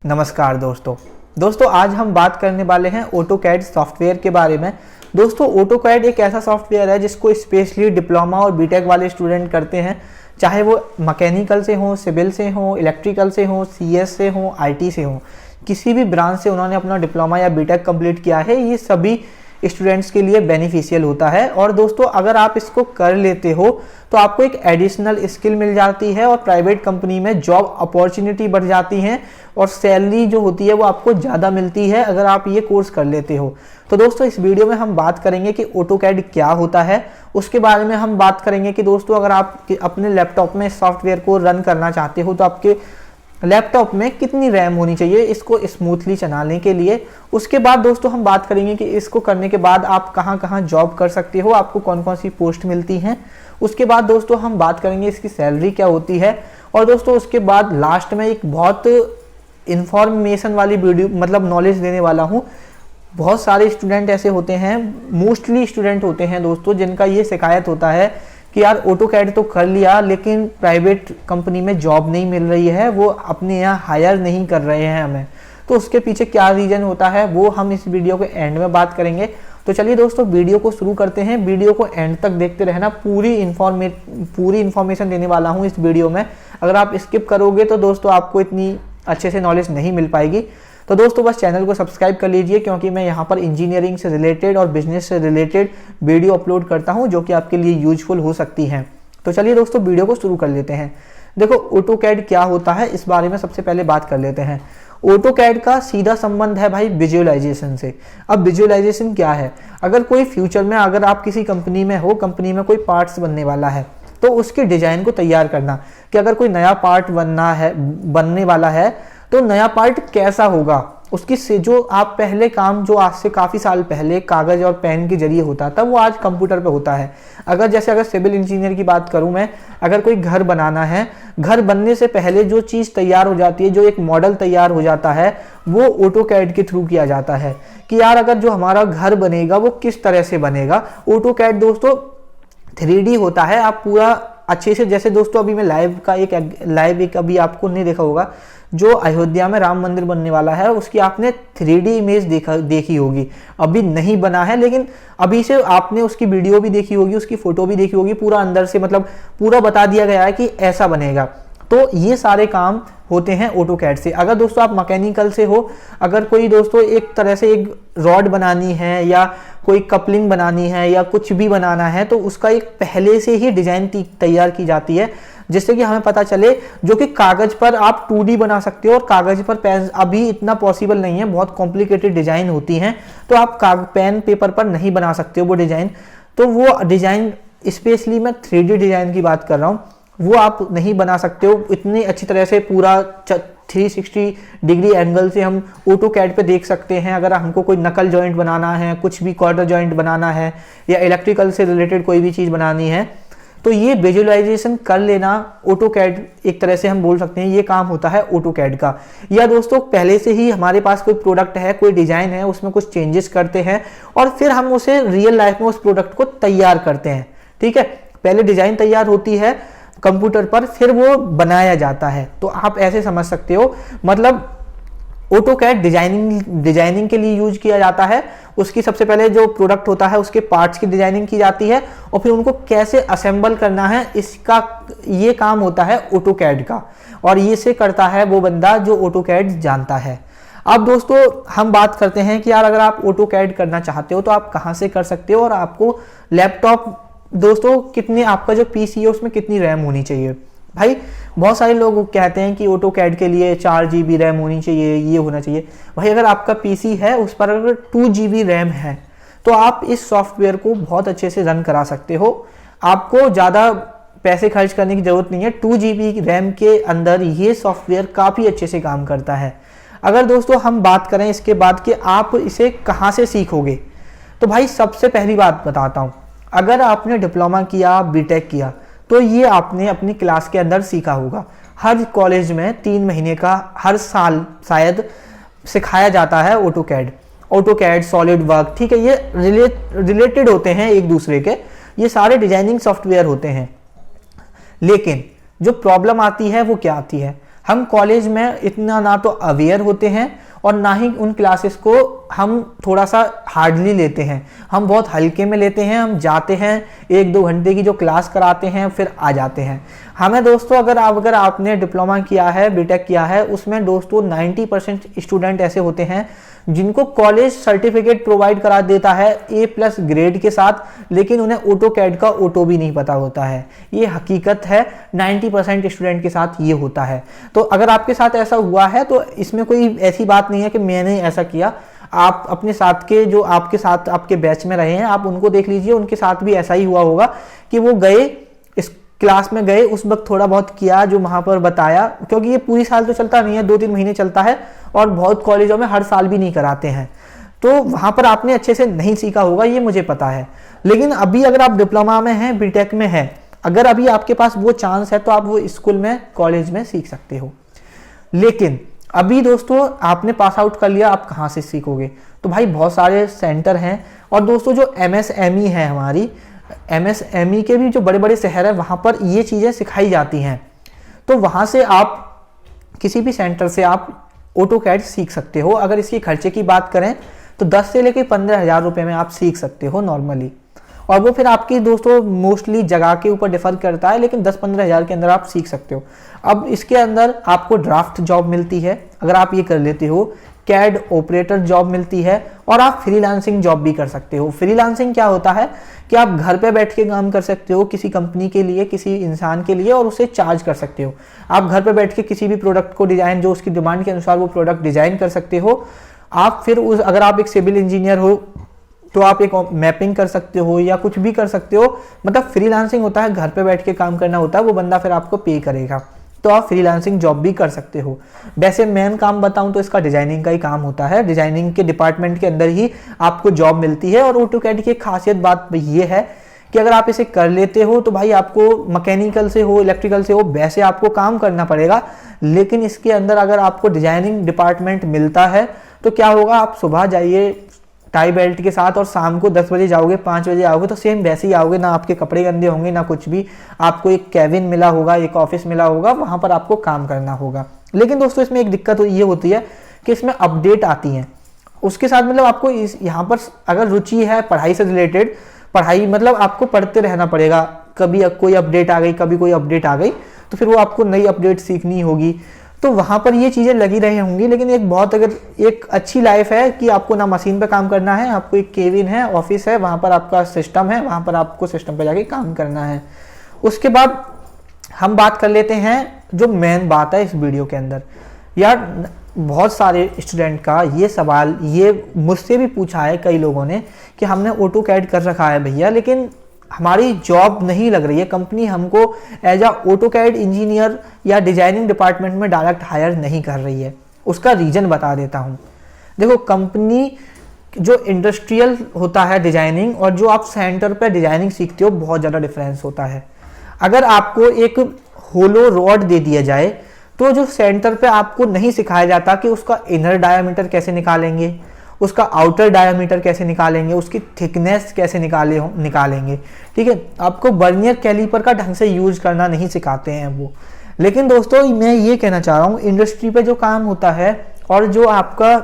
नमस्कार दोस्तों आज हम बात करने वाले हैं ऑटोकैड सॉफ्टवेयर के बारे में। दोस्तों ऑटोकैड एक ऐसा सॉफ्टवेयर है जिसको स्पेशली डिप्लोमा और बीटेक वाले स्टूडेंट करते हैं, चाहे वो मैकेनिकल से हो, सिविल से हो, इलेक्ट्रिकल से हो, सीएस से हो, आईटी से हो, किसी भी ब्रांच से उन्होंने अपना डिप्लोमा या बीटेक कंप्लीट किया है, ये सभी स्टूडेंट्स के लिए बेनिफिशियल होता है। और दोस्तों अगर आप इसको कर लेते हो तो आपको एक एडिशनल स्किल मिल जाती है और प्राइवेट कंपनी में जॉब अपॉर्चुनिटी बढ़ जाती है और सैलरी जो होती है वो आपको ज़्यादा मिलती है अगर आप ये कोर्स कर लेते हो। तो दोस्तों इस वीडियो में हम बात करेंगे कि ऑटोकैड क्या होता है, उसके बारे में हम बात करेंगे कि दोस्तों अगर आप अपने लैपटॉप में सॉफ्टवेयर को रन करना चाहते हो तो आपके लैपटॉप में कितनी रैम होनी चाहिए इसको स्मूथली चलाने के लिए। उसके बाद दोस्तों हम बात करेंगे कि इसको करने के बाद आप कहां कहां जॉब कर सकते हो, आपको कौन कौन सी पोस्ट मिलती हैं। उसके बाद दोस्तों हम बात करेंगे इसकी सैलरी क्या होती है। और दोस्तों उसके बाद लास्ट में एक बहुत इंफॉर्मेशन वाली वीडियो मतलब नॉलेज देने वाला हूँ। बहुत सारे स्टूडेंट ऐसे होते हैं, मोस्टली स्टूडेंट होते हैं दोस्तों, जिनका ये शिकायत होता है कि यार ऑटोकैड तो कर लिया लेकिन प्राइवेट कंपनी में जॉब नहीं मिल रही है, वो अपने यहाँ हायर नहीं कर रहे हैं हमें। तो उसके पीछे क्या रीज़न होता है वो हम इस वीडियो के एंड में बात करेंगे। तो चलिए दोस्तों वीडियो को शुरू करते हैं। वीडियो को एंड तक देखते रहना, पूरी इन्फॉर्मेशन देने वाला हूँ इस वीडियो में। अगर आप स्किप करोगे तो दोस्तों आपको इतनी अच्छे से नॉलेज नहीं मिल पाएगी। तो दोस्तों बस चैनल को सब्सक्राइब कर लीजिए, क्योंकि मैं यहाँ पर इंजीनियरिंग से रिलेटेड और बिजनेस से रिलेटेड वीडियो अपलोड करता हूँ जो कि आपके लिए यूजफुल हो सकती हैं। तो चलिए दोस्तों वीडियो को शुरू कर लेते हैं। देखो ऑटोकैड क्या होता है इस बारे में सबसे पहले बात कर लेते हैं। ऑटोकैड का सीधा संबंध है भाई विजुअलाइजेशन से। अब विजुअलाइजेशन क्या है, अगर कोई फ्यूचर में अगर आप किसी कंपनी में हो, कंपनी में कोई पार्ट्स बनने वाला है तो उसके डिजाइन को तैयार करना कि अगर कोई नया पार्ट बनने वाला है तो नया पार्ट कैसा होगा, उसकी से जो आप पहले काम जो आज से काफ़ी साल पहले कागज़ और पेन के जरिए होता था वो आज कंप्यूटर पे होता है। अगर सिविल इंजीनियर की बात करूं मैं, अगर कोई घर बनाना है, घर बनने से पहले जो चीज़ तैयार हो जाती है, जो एक मॉडल तैयार हो जाता है, वो ऑटोकैड के थ्रू किया जाता है कि यार अगर जो हमारा घर बनेगा वो किस तरह से बनेगा। ऑटोकैड दोस्तों 3D होता है, आप पूरा अच्छे से, जैसे दोस्तों अभी मैं लाइव एक अभी आपको नहीं देखा होगा, जो अयोध्या में राम मंदिर बनने वाला है उसकी आपने 3D इमेज देखी होगी। अभी नहीं बना है लेकिन अभी से आपने उसकी वीडियो भी देखी होगी, उसकी फोटो भी देखी होगी, पूरा अंदर से मतलब पूरा बता दिया गया है कि ऐसा बनेगा। तो ये सारे काम होते हैं ऑटोकैड से। अगर दोस्तों आप मैकेनिकल से हो, अगर कोई दोस्तों एक तरह से एक रॉड बनानी है या कोई कपलिंग बनानी है या कुछ भी बनाना है तो उसका एक पहले से ही डिजाइन तैयार की जाती है, जिससे कि हमें पता चले, जो कि कागज पर आप 2D बना सकते हो और कागज पर पेन अभी इतना पॉसिबल नहीं है, बहुत कॉम्प्लिकेटेड डिजाइन होती हैं तो आप पेन पेपर पर नहीं बना सकते हो वो डिजाइन। तो वो डिजाइन स्पेशली मैं 3D डिजाइन की बात कर रहा हूँ, वो आप नहीं बना सकते हो इतनी अच्छी तरह से। पूरा 360 डिग्री एंगल से हम ऑटोकैड पे देख सकते हैं। अगर हमको कोई नकल जॉइंट बनाना है, कुछ भी क्वार्टर जॉइंट बनाना है या इलेक्ट्रिकल से रिलेटेड कोई भी चीज़ बनानी है तो ये विजुअलाइजेशन कर लेना ऑटोकैड, एक तरह से हम बोल सकते हैं ये काम होता है ऑटोकैड का। या दोस्तों पहले से ही हमारे पास कोई प्रोडक्ट है, कोई डिजाइन है, उसमें कुछ चेंजेस करते हैं और फिर हम उसे रियल लाइफ में उस प्रोडक्ट को तैयार करते हैं। ठीक है, पहले डिजाइन तैयार होती है कंप्यूटर पर, फिर वो बनाया जाता है। तो आप ऐसे समझ सकते हो, मतलब ऑटोकैड डिजाइनिंग के लिए यूज किया जाता है। उसकी सबसे पहले जो प्रोडक्ट होता है उसके पार्ट्स की डिजाइनिंग की जाती है और फिर उनको कैसे असेंबल करना है, इसका ये काम होता है ऑटोकैड का। और ये से करता है वो बंदा जो ऑटोकैड जानता है। अब दोस्तों हम बात करते हैं कि यार अगर आप ऑटोकैड करना चाहते हो तो आप कहाँ से कर सकते हो और आपको लैपटॉप दोस्तों कितने, आपका जो पीसी है उसमें कितनी रैम होनी चाहिए। भाई बहुत सारे लोग कहते हैं कि ऑटोकैड के लिए 4 GB रैम होनी चाहिए, ये होना चाहिए। भाई अगर आपका पीसी है उस पर अगर 2 GB रैम है तो आप इस सॉफ्टवेयर को बहुत अच्छे से रन करा सकते हो। आपको ज़्यादा पैसे खर्च करने की ज़रूरत नहीं है, 2 GB रैम के अंदर ये सॉफ्टवेयर काफ़ी अच्छे से काम करता है। अगर दोस्तों हम बात करें इसके बाद कि आप इसे कहाँ से सीखोगे, तो भाई सबसे पहली बात बताता हूँ, अगर आपने डिप्लोमा किया, बीटेक किया तो ये आपने अपनी क्लास के अंदर सीखा होगा। हर कॉलेज में 3 महीने का हर साल शायद सिखाया जाता है ऑटोकैड सॉलिड वर्क। ठीक है, ये रिलेटेड होते हैं एक दूसरे के, ये सारे डिजाइनिंग सॉफ्टवेयर होते हैं। लेकिन जो प्रॉब्लम आती है वो क्या आती है, हम कॉलेज में इतना ना तो अवेयर होते हैं और ना ही उन क्लासेस को हम थोड़ा सा हार्डली लेते हैं, हम बहुत हल्के में लेते हैं। हम जाते हैं 1-2 घंटे की जो क्लास कराते हैं फिर आ जाते हैं। हमें दोस्तों अगर आपने डिप्लोमा किया है, बीटेक किया है, उसमें दोस्तों 90% स्टूडेंट ऐसे होते हैं जिनको कॉलेज सर्टिफिकेट प्रोवाइड करा देता है A+ ग्रेड के साथ, लेकिन उन्हें ऑटोकैड का ऑटो भी नहीं पता होता है। ये हकीकत है, 90% स्टूडेंट के साथ ये होता है। तो अगर आपके साथ ऐसा हुआ है तो इसमें कोई ऐसी बात नहीं है कि मैंने ऐसा किया। आप अपने साथ के जो आपके साथ आपके बैच में रहे हैं आप उनको देख लीजिए, उनके साथ भी ऐसा ही हुआ होगा कि वो गए इस क्लास में गए, उस वक्त थोड़ा बहुत किया जो वहां पर बताया, क्योंकि ये पूरी साल तो चलता नहीं है, 2-3 महीने चलता है और बहुत कॉलेजों में हर साल भी नहीं कराते हैं। तो वहां पर आपने अच्छे से नहीं सीखा होगा, ये मुझे पता है। लेकिन अभी अगर आप डिप्लोमा में हैं, बीटेक में हैं, अगर अभी आपके पास वो चांस है तो आप वो स्कूल में कॉलेज में सीख सकते हो। लेकिन अभी दोस्तों आपने पास आउट कर लिया, आप कहाँ से सीखोगे? तो भाई बहुत सारे सेंटर हैं। और दोस्तों जो MSME है, हमारी MSME के भी जो बड़े बड़े शहर है वहाँ पर ये चीज़ें सिखाई जाती हैं। तो वहाँ से आप किसी भी सेंटर से आप ऑटोकैड सीख सकते हो। अगर इसके खर्चे की बात करें तो 10 से लेकर 15,000 रुपये में आप सीख सकते हो नॉर्मली। और वो फिर आपकी दोस्तों मोस्टली जगह के ऊपर डिफर करता है, लेकिन 10-15 हज़ार के अंदर आप सीख सकते हो। अब इसके अंदर आपको ड्राफ्ट जॉब मिलती है अगर आप ये कर लेते हो, कैड ऑपरेटर जॉब मिलती है, और आप फ्रीलांसिंग जॉब भी कर सकते हो। फ्रीलांसिंग क्या होता है कि आप घर पे बैठ के काम कर सकते हो किसी कंपनी के लिए, किसी इंसान के लिए, और उसे चार्ज कर सकते हो। आप घर पे बैठ के किसी भी प्रोडक्ट को डिजाइन, जो उसकी डिमांड के अनुसार वो प्रोडक्ट डिजाइन कर सकते हो। आप फिर अगर आप एक सिविल इंजीनियर हो तो आप एक मैपिंग कर सकते हो या कुछ भी कर सकते हो। मतलब फ्रीलांसिंग होता है, घर पे बैठ के काम करना होता है, वो बंदा फिर आपको पे करेगा। तो आप फ्रीलांसिंग जॉब भी कर सकते हो। वैसे मेन काम बताऊं तो इसका डिजाइनिंग का ही काम होता है। डिजाइनिंग के डिपार्टमेंट के अंदर ही आपको जॉब मिलती है। और ऑटोकैड की एक खासियत बात ये है कि अगर आप इसे कर लेते हो तो भाई आपको मैकेनिकल से हो, इलेक्ट्रिकल से हो, वैसे आपको काम करना पड़ेगा। लेकिन इसके अंदर अगर आपको डिजाइनिंग डिपार्टमेंट मिलता है तो क्या होगा, आप सुबह जाइए टाई बेल्ट के साथ और शाम को 10 बजे जाओगे, 5 बजे आओगे तो सेम वैसे ही आओगे, ना आपके कपड़े गंदे होंगे ना कुछ भी। आपको एक कैबिन मिला होगा, एक ऑफिस मिला होगा, वहां पर आपको काम करना होगा। लेकिन दोस्तों इसमें एक दिक्कत ये होती है कि इसमें अपडेट आती हैं उसके साथ। मतलब आपको यहाँ पर अगर रुचि है पढ़ाई से रिलेटेड, पढ़ाई मतलब आपको पढ़ते रहना पड़ेगा। कभी कोई अपडेट आ गई, कभी कोई अपडेट आ गई तो फिर वो आपको नई अपडेट सीखनी होगी। तो वहाँ पर ये चीज़ें लगी रही होंगी। लेकिन एक अच्छी लाइफ है कि आपको ना मशीन पे काम करना है, आपको एक केबिन है, ऑफिस है, वहाँ पर आपका सिस्टम है, वहाँ पर आपको सिस्टम पे जाके काम करना है। उसके बाद हम बात कर लेते हैं जो मेन बात है इस वीडियो के अंदर। यार बहुत सारे स्टूडेंट का ये सवाल ये मुझसे भी पूछा है कई लोगों ने कि हमने ऑटोकैड कर रखा है भैया, लेकिन हमारी जॉब नहीं लग रही है, कंपनी हमको एज अ ऑटोकैड इंजीनियर या डिजाइनिंग डिपार्टमेंट में डायरेक्ट हायर नहीं कर रही है। उसका रीजन बता देता हूँ। देखो, कंपनी जो इंडस्ट्रियल होता है डिजाइनिंग और जो आप सेंटर पे डिजाइनिंग सीखते हो, बहुत ज़्यादा डिफरेंस होता है। अगर आपको एक होलो रॉड दे दिया जाए तो जो सेंटर पे आपको नहीं सिखाया जाता कि उसका इनर डायमीटर कैसे निकालेंगे, उसका आउटर डायमीटर कैसे निकालेंगे, उसकी थिकनेस कैसे निकालेंगे, ठीक है। आपको वर्नियर कैलिपर का ढंग से यूज करना नहीं सिखाते हैं वो। लेकिन दोस्तों मैं ये कहना चाह रहा हूँ, इंडस्ट्री पे जो काम होता है और जो आपका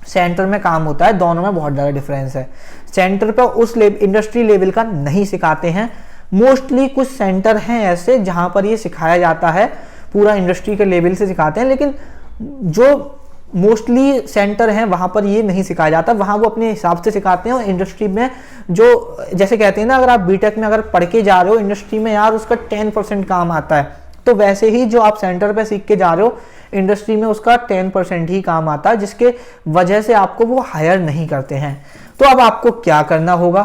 सेंटर में काम होता है, दोनों में बहुत ज़्यादा डिफरेंस है। सेंटर पे उस इंडस्ट्री लेवल का नहीं सिखाते हैं। मोस्टली कुछ सेंटर हैं ऐसे जहाँ पर ये सिखाया जाता है, पूरा इंडस्ट्री के लेवल से सिखाते हैं। लेकिन जो मोस्टली सेंटर हैं वहाँ पर ये नहीं सिखाया जाता, वहाँ वो अपने हिसाब से सिखाते हैं। और इंडस्ट्री में जो जैसे कहते हैं ना, अगर आप बीटेक में अगर पढ़ के जा रहे हो इंडस्ट्री में, यार उसका 10% काम आता है, तो वैसे ही जो आप सेंटर पे सीख के जा रहे हो इंडस्ट्री में उसका 10% ही काम आता है, जिसके वजह से आपको वो हायर नहीं करते हैं। तो अब आपको क्या करना होगा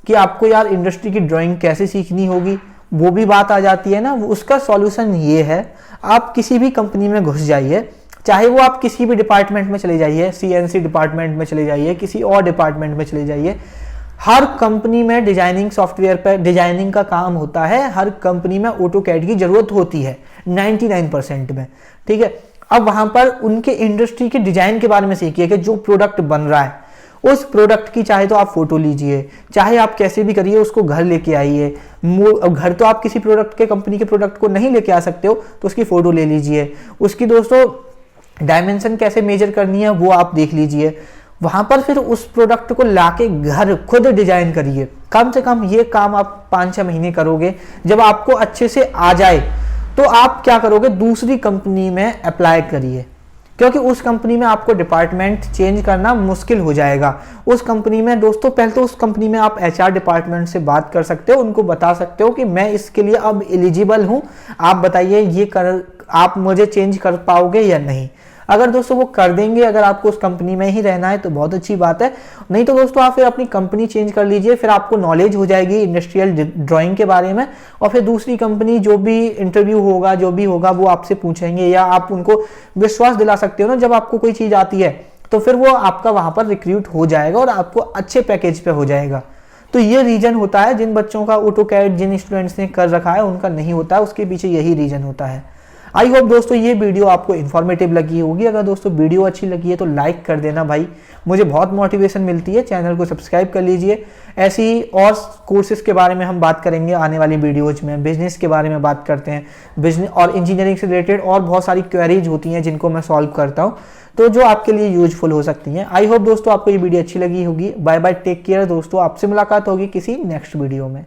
कि आपको यार इंडस्ट्री की ड्राइंग कैसे सीखनी होगी, वो भी बात आ जाती है ना। उसका सॉल्यूशन ये है, आप किसी भी कंपनी में घुस जाइए, चाहे वो आप किसी भी डिपार्टमेंट में चले जाइए, CNC डिपार्टमेंट में चले जाइए, किसी और डिपार्टमेंट में चले जाइए। हर कंपनी में डिजाइनिंग सॉफ्टवेयर पर डिजाइनिंग का काम होता है, हर कंपनी में ऑटोकैड की जरूरत होती है 99% में, ठीक है। अब वहां पर उनके इंडस्ट्री के डिजाइन के बारे में सीखिए कि जो प्रोडक्ट बन रहा है उस प्रोडक्ट की चाहे तो आप फोटो लीजिए, चाहे आप कैसे भी करिए उसको घर लेके आइए। घर तो आप किसी प्रोडक्ट के कंपनी के प्रोडक्ट को नहीं लेके आ सकते हो, तो उसकी फोटो ले लीजिए। उसकी दोस्तों डायमेंशन कैसे मेजर करनी है वो आप देख लीजिए। वहां पर फिर उस प्रोडक्ट को लाके घर खुद डिजाइन करिए। कम से कम ये काम आप 5-6 महीने करोगे। जब आपको अच्छे से आ जाए तो आप क्या करोगे, दूसरी कंपनी में अप्लाई करिए, क्योंकि उस कंपनी में आपको डिपार्टमेंट चेंज करना मुश्किल हो जाएगा। उस कंपनी में दोस्तों पहले तो उस कंपनी में आप एचआर डिपार्टमेंट से बात कर सकते हो, उनको बता सकते हो कि मैं इसके लिए अब एलिजिबल हूं, आप बताइए ये कर आप मुझे चेंज कर पाओगे या नहीं। अगर दोस्तों वो कर देंगे, अगर आपको उस कंपनी में ही रहना है तो बहुत अच्छी बात है, नहीं तो दोस्तों आप फिर अपनी कंपनी चेंज कर लीजिए। फिर आपको नॉलेज हो जाएगी इंडस्ट्रियल ड्राइंग के बारे में, और फिर दूसरी कंपनी जो भी इंटरव्यू होगा जो भी होगा वो आपसे पूछेंगे, या आप उनको विश्वास दिला सकते हो ना, जब आपको कोई चीज़ आती है तो फिर वो आपका वहाँ पर रिक्रूट हो जाएगा और आपको अच्छे पैकेज पे हो जाएगा। तो ये रीजन होता है, जिन बच्चों का ऑटोकैड जिन स्टूडेंट्स ने कर रखा है उनका नहीं होता है, उसके पीछे यही रीजन होता है। आई होप दोस्तों ये वीडियो आपको इन्फॉर्मेटिव लगी होगी। अगर दोस्तों वीडियो अच्छी लगी है तो लाइक कर देना भाई, मुझे बहुत मोटिवेशन मिलती है। चैनल को सब्सक्राइब कर लीजिए। ऐसी और कोर्सेज के बारे में हम बात करेंगे आने वाली वीडियोज में। बिजनेस के बारे में बात करते हैं, बिजनेस और इंजीनियरिंग से रिलेटेड और बहुत सारी क्वेरीज होती हैं जिनको मैं सॉल्व करता हूँ, तो जो आपके लिए यूजफुल हो सकती हैं। आई होप दोस्तों आपको ये वीडियो अच्छी लगी होगी। बाय बाय, टेक केयर दोस्तों, आपसे मुलाकात होगी किसी नेक्स्ट वीडियो में।